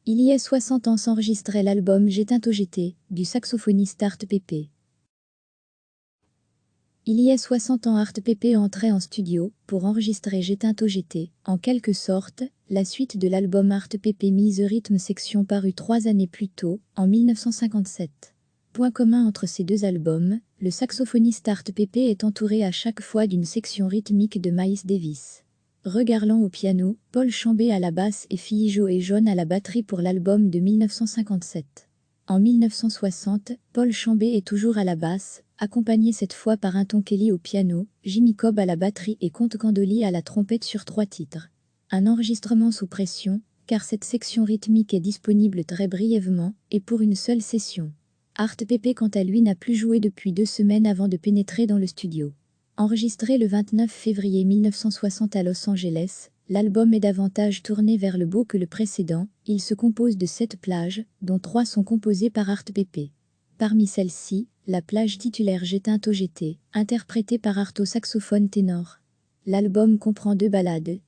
Il y a 60 ans s'enregistrait l'album J'éteins GT, du saxophoniste Art Pepe. Il y a 60 ans Art Pepe entrait en studio pour enregistrer J'éteins GT, en quelque sorte, la suite de l'album Art Pepe Mise Rhythm Section paru 3 années plus tôt, en 1957. Point commun entre ces deux albums, le saxophoniste Art Pepe est entouré à chaque fois d'une section rythmique de Miles Davis. Regarland au piano, Paul Chambé à la basse et Fillijo et John à la batterie pour l'album de 1957. En 1960, Paul Chambé est toujours à la basse, accompagné cette fois par Unton Kelly au piano, Jimmy Cobb à la batterie et Count Candoli à la trompette sur 3 titres. Un enregistrement sous pression, car cette section rythmique est disponible très brièvement, et pour une seule session. Art Pepe quant à lui n'a plus joué depuis 2 semaines avant de pénétrer dans le studio. Enregistré le 29 février 1960 à Los Angeles, l'album est davantage tourné vers le beau que le précédent. Il se compose de 7 plages, dont 3 sont composées par Art Pepe. Parmi celles-ci, la plage titulaire J'éteins GT, interprétée par Art au saxophone ténor. L'album comprend 2 ballades,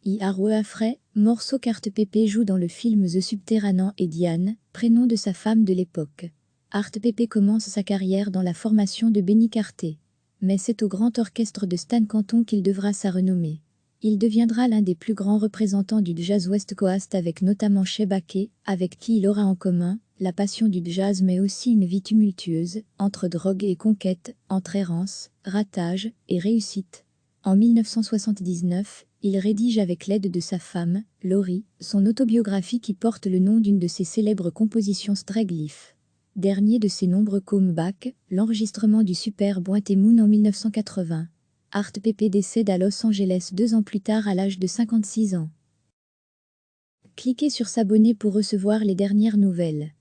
Fray, morceau qu'Art Pepe joue dans le film The Subterranean et Diane, prénom de sa femme de l'époque. Art Pepe commence sa carrière dans la formation de Benny Carter. Mais c'est au grand orchestre de Stan Kenton qu'il devra sa renommée. Il deviendra l'un des plus grands représentants du jazz West Coast avec notamment Shea Baker, avec qui il aura en commun la passion du jazz mais aussi une vie tumultueuse, entre drogue et conquête, entre errance, ratage et réussite. En 1979, il rédige avec l'aide de sa femme, Laurie, son autobiographie qui porte le nom d'une de ses célèbres compositions Streglyph. Dernier de ses nombreux comebacks, l'enregistrement du Super Boîte Moon en 1980. Art Pepe décède à Los Angeles 2 ans plus tard à l'âge de 56 ans. Cliquez sur s'abonner pour recevoir les dernières nouvelles.